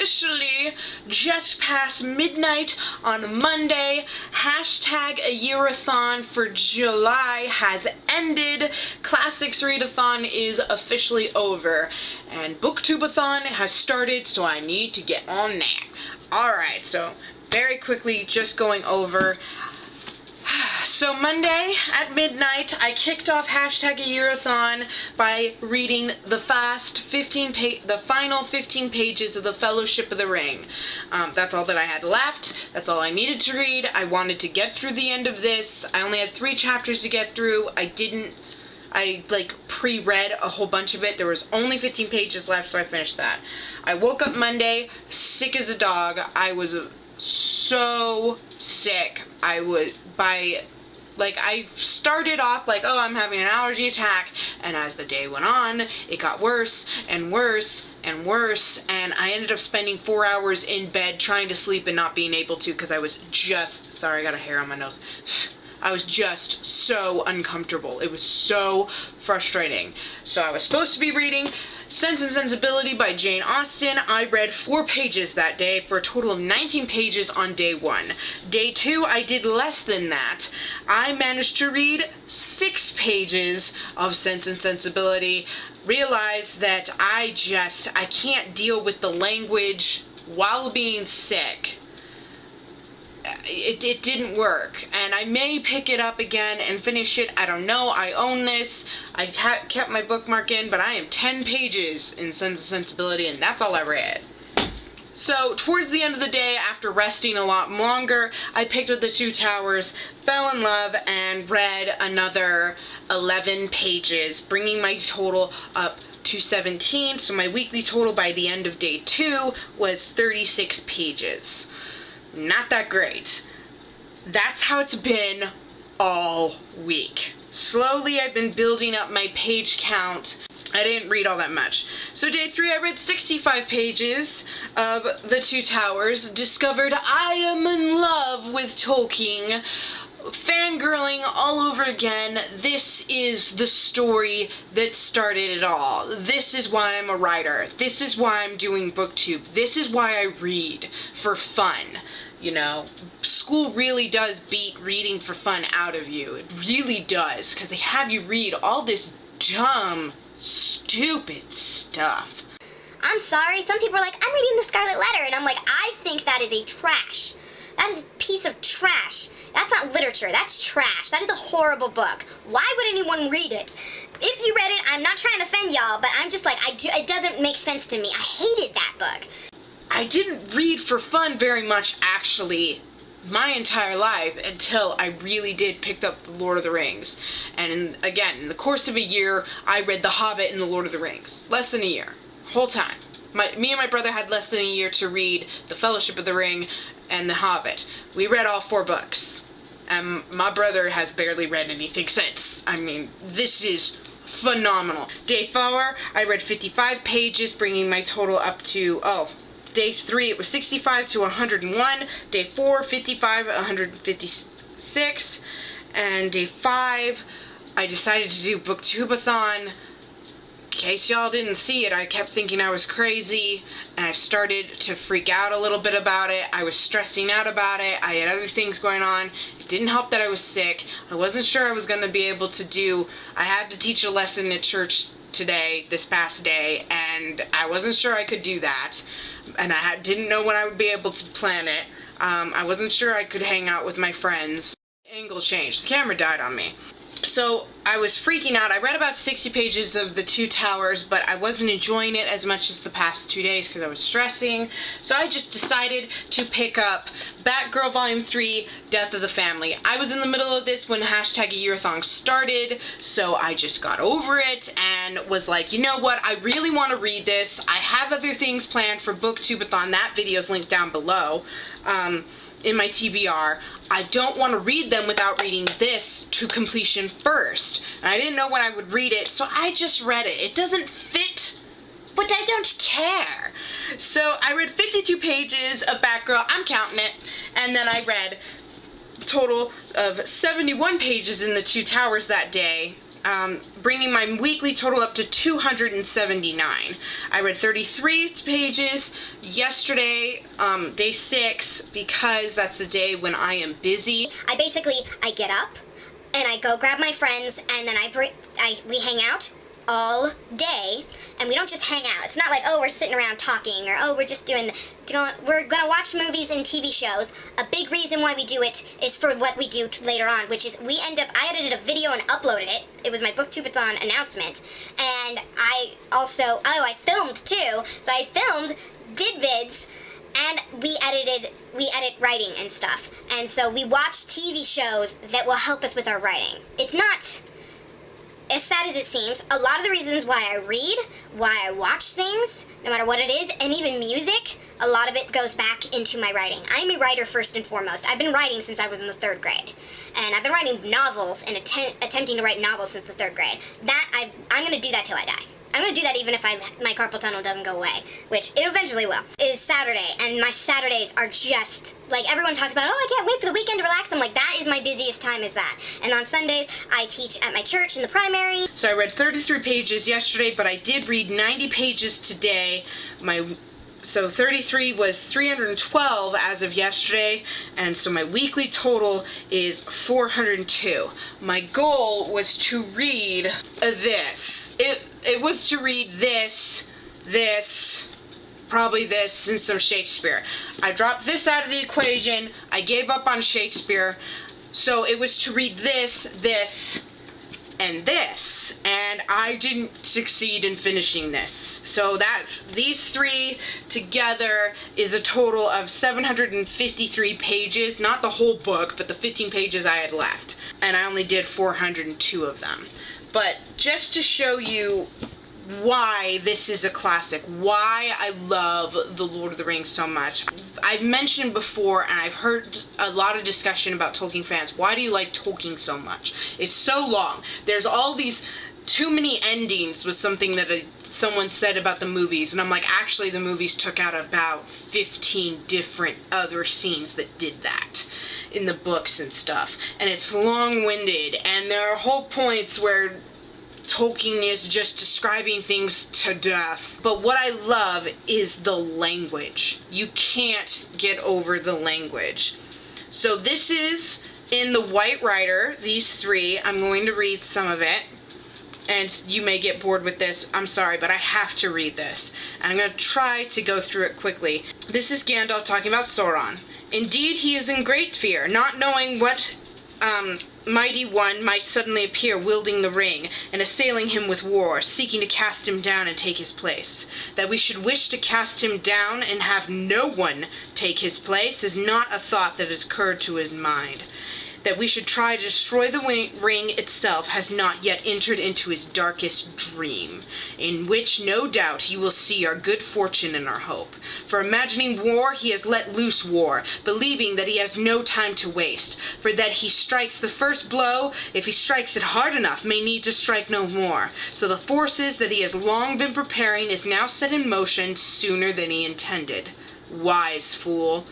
officially just past midnight on Monday. Hashtag AYearAthon for July has ended. Classics Read-A-Thon is officially over. And BookTubeAthon has started, so I need to get on that. Alright, so very quickly, just going over. So Monday at midnight, I kicked off hashtag AYearAthon by reading the final 15 pages of the Fellowship of the Ring. That's all that I had left. That's all I needed to read. I wanted to get through the end of this. I only had 3 chapters to get through. I pre-read a whole bunch of it. There was only 15 pages left, so I finished that. I woke up Monday sick as a dog. I was so sick. I started off like, oh, I'm having an allergy attack, and as the day went on, it got worse and worse and worse, and I ended up spending 4 hours in bed trying to sleep and not being able to because I was just, sorry, I got a hair on my nose. I was just so uncomfortable. It was so frustrating. So I was supposed to be reading Sense and Sensibility by Jane Austen. I read 4 pages that day for a total of 19 pages on day 1. Day 2, I did less than that. I managed to read 6 pages of Sense and Sensibility. Realized that I can't deal with the language while being sick. It didn't work, and I may pick it up again and finish it. I don't know. I own this. I kept my bookmark in, but I am 10 pages in Sense and Sensibility, and that's all I read. So, towards the end of the day, after resting a lot longer, I picked up the 2 Towers, fell in love, and read another 11 pages, bringing my total up to 17. So my weekly total by the end of day 2 was 36 pages. Not that great. That's how it's been all week. Slowly I've been building up my page count. I didn't read all that much. So day 3 I read 65 pages of The 2 Towers, discovered I am in love with Tolkien, fangirling all over again. This is the story that started it all. This is why I'm a writer. This is why I'm doing BookTube. This is why I read for fun. You know, school really does beat reading for fun out of you. It really does, because they have you read all this dumb, stupid stuff. I'm sorry, some people are like, I'm reading the Scarlet Letter, and I'm like, I think that is a trash. That is a piece of trash. That's not literature, that's trash. That is a horrible book. Why would anyone read it? If you read it, I'm not trying to offend y'all, but I'm just like, it doesn't make sense to me. I hated that book. I didn't read for fun very much, actually, my entire life until I really did pick up The Lord of the Rings. And again, in the course of a year, I read The Hobbit and The Lord of the Rings. Less than a year. Whole time. Me and my brother had less than a year to read The Fellowship of the Ring and The Hobbit. We read all 4 books. And my brother has barely read anything since. I mean, this is phenomenal. Day 4, I read 55 pages, bringing my total up to, Day 3, it was 65 to 101. Day 4, 55, 156. And day 5, I decided to do BookTubeAthon. In case y'all didn't see it, I kept thinking I was crazy, and I started to freak out a little bit about it. I was stressing out about it. I had other things going on. It didn't help that I was sick. I wasn't sure I was going to be able to I had to teach a lesson at church today, this past day, and I wasn't sure I could do that. And I didn't know when I would be able to plan it. I wasn't sure I could hang out with my friends. Angle changed. The camera died on me. So I was freaking out. I read about 60 pages of The 2 Towers, but I wasn't enjoying it as much as the past 2 days because I was stressing. So I just decided to pick up Batgirl Volume 3, Death of the Family. I was in the middle of this when hashtag AYearAthon started, so I just got over it and was like, you know what, I really want to read this. I have other things planned for BookTubeAthon. That video's linked down below. In my TBR. I don't want to read them without reading this to completion first. And I didn't know when I would read it, so I just read it. It doesn't fit, but I don't care. So I read 52 pages of Batgirl, I'm counting it, and then I read a total of 71 pages in The 2 Towers that day, bringing my weekly total up to 279. I read 33 pages yesterday, day 6, because that's the day when I am busy. I get up and I go grab my friends, and then we hang out all day, and we don't just hang out. It's not like, oh, we're sitting around talking, or oh, we're just we're gonna watch movies and TV shows. A big reason why we do it is for what we do later on, which is I edited a video and uploaded it. It was my BookTubeAthon announcement, and I filmed too. So I filmed, did vids, and we edit writing and stuff. And so we watch TV shows that will help us with our writing. It's not as sad as it seems. A lot of the reasons why I read, why I watch things, no matter what it is, and even music, a lot of it goes back into my writing. I'm a writer first and foremost. I've been writing since I was in the 3rd grade. And I've been writing novels and attempting to write novels since the 3rd grade. I'm going to do that till I die. I'm going to do that even if my carpal tunnel doesn't go away, which it eventually will. It is Saturday, and my Saturdays are just, like, everyone talks about, oh, I can't wait for the weekend to relax. I'm like, that is my busiest time, is that. And on Sundays, I teach at my church in the primary. So I read 33 pages yesterday, but I did read 90 pages today. So 33 was 312 as of yesterday, and so my weekly total is 402. My goal was to read this. It was to read this, probably this, and some Shakespeare. I dropped this out of the equation. I gave up on Shakespeare. So it was to read this, and this, and I didn't succeed in finishing this. So these 3 together is a total of 753 pages, not the whole book, but the 15 pages I had left, and I only did 402 of them. But just to show you why this is a classic, why I love The Lord of the Rings so much. I've mentioned before, and I've heard a lot of discussion about Tolkien fans. Why do you like Tolkien so much? It's so long. There's all these too many endings was something that someone said about the movies, and I'm like, actually the movies took out about 15 different other scenes that did that in the books and stuff. And it's long-winded, and there are whole points where Tolkien is just describing things to death. But what I love is the language. You can't get over the language. So this is in the White Rider, these 3. I'm going to read some of it. And you may get bored with this. I'm sorry, but I have to read this. And I'm going to try to go through it quickly. This is Gandalf talking about Sauron. Indeed, he is in great fear, not knowing what mighty one might suddenly appear wielding the ring and assailing him with war, seeking to cast him down and take his place. That we should wish to cast him down and have no one take his place is not a thought that has occurred to his mind. That we should try to destroy the ring itself has not yet entered into his darkest dream, in which no doubt you will see our good fortune and our hope. For imagining war, he has let loose war, believing that he has no time to waste, for that he strikes the first blow, if he strikes it hard enough, may need to strike no more. So the forces that he has long been preparing is now set in motion sooner than he intended. Wise fool!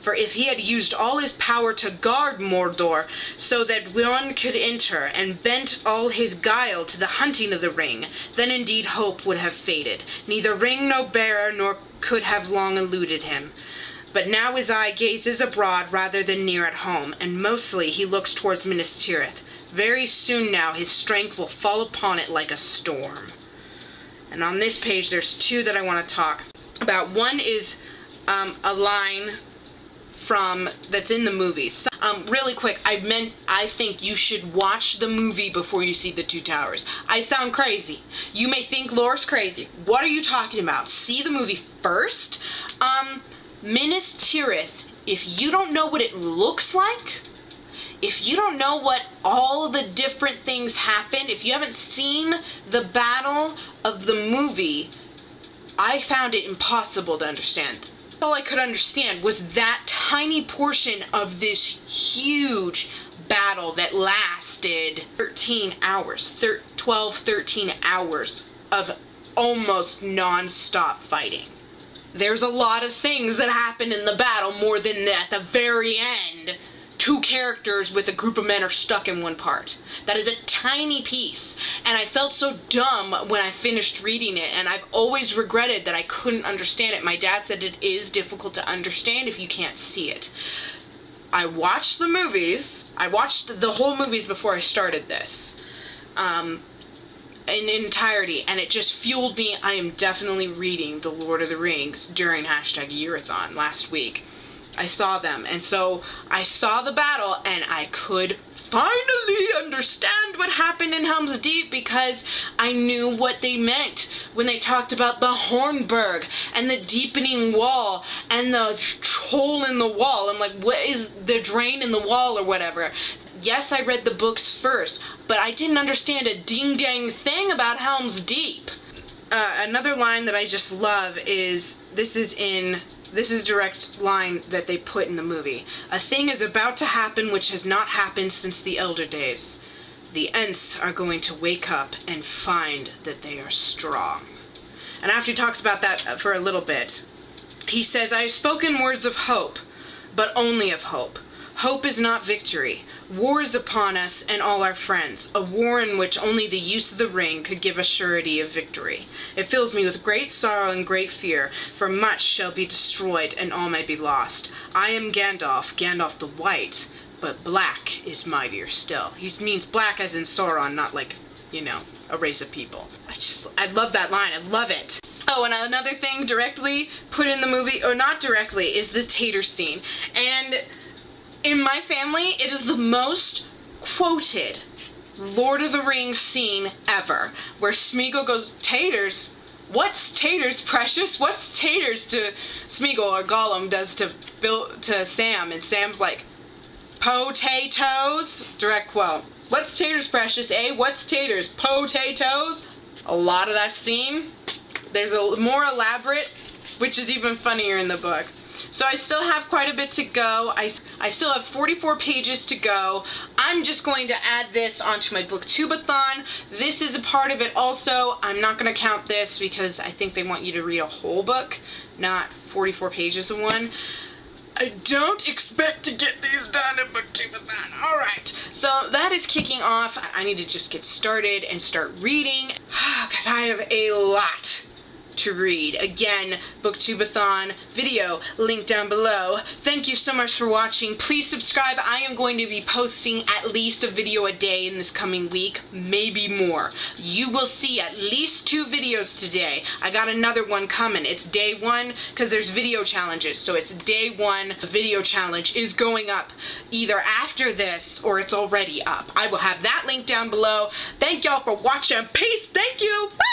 For if he had used all his power to guard Mordor, so that one could enter, and bent all his guile to the hunting of the ring, then indeed hope would have faded. Neither ring nor bearer nor could have long eluded him. But now his eye gazes abroad rather than near at home, and mostly he looks towards Minas Tirith. Very soon now his strength will fall upon it like a storm. And on this page there's 2 that I want to talk about. One is a line that's in the movies. Really quick, I think you should watch the movie before you see The Two Towers. I sound crazy. You may think Laura's crazy. What are you talking about? See the movie first. Minas Tirith, if you don't know what it looks like, if you don't know what all the different things happen, if you haven't seen the battle of the movie, I found it impossible to understand. All I could understand was that tiny portion of this huge battle that lasted 13 hours, 13 hours of almost non-stop fighting. There's a lot of things that happen in the battle, more than at the very end, two characters with a group of men are stuck in one part. That is a tiny piece, and I felt so dumb when I finished reading it, and I've always regretted that I couldn't understand it. My dad said it is difficult to understand if you can't see it. I watched the movies. I watched the whole movies before I started this. In entirety, and it just fueled me. I am definitely reading The Lord of the Rings during #AYearAthon last week. I saw them, and so I saw the battle, and I could finally understand what happened in Helm's Deep, because I knew what they meant when they talked about the Hornburg and the deepening wall and the hole in the wall. I'm like, what is the drain in the wall or whatever? Yes, I read the books first, but I didn't understand a ding-dang thing about Helm's Deep. Another line that I just love is, this is direct line that they put in the movie. A thing is about to happen which has not happened since the elder days. The Ents are going to wake up and find that they are strong. And after he talks about that for a little bit, he says, I have spoken words of hope, but only of hope. Hope is not victory. War is upon us and all our friends, a war in which only the use of the ring could give a surety of victory. It fills me with great sorrow and great fear, for much shall be destroyed and all may be lost. I am Gandalf, Gandalf the White, but black is mightier still. He means black as in Sauron, not like, you know, a race of people. I love that line. I love it. Oh, and another thing directly put in the movie, or not directly, is the tater scene. And in my family, it is the most quoted Lord of the Rings scene ever, where Smeagol goes, taters? What's taters, precious? What's taters to Smeagol, or Gollum does to Sam, and Sam's like, potatoes? Direct quote. What's taters, precious, eh? What's taters? Potatoes? A lot of that scene. There's a more elaborate, which is even funnier in the book. So I still have quite a bit to go. I still have 44 pages to go. I'm just going to add this onto my BookTubeAthon. This is a part of it also. I'm not going to count this because I think they want you to read a whole book, not 44 pages of one. I don't expect to get these done at BookTubeAthon. Alright, so that is kicking off. I need to just get started and start reading because I have a lot to read. Again, BookTubeAthon video, link down below. Thank you so much for watching. Please subscribe. I am going to be posting at least a video a day in this coming week, maybe more. You will see at least 2 videos today. I got another one coming. It's day 1 because there's video challenges. So it's day 1. The video challenge is going up either after this or it's already up. I will have that link down below. Thank y'all for watching. Peace. Thank you. Bye.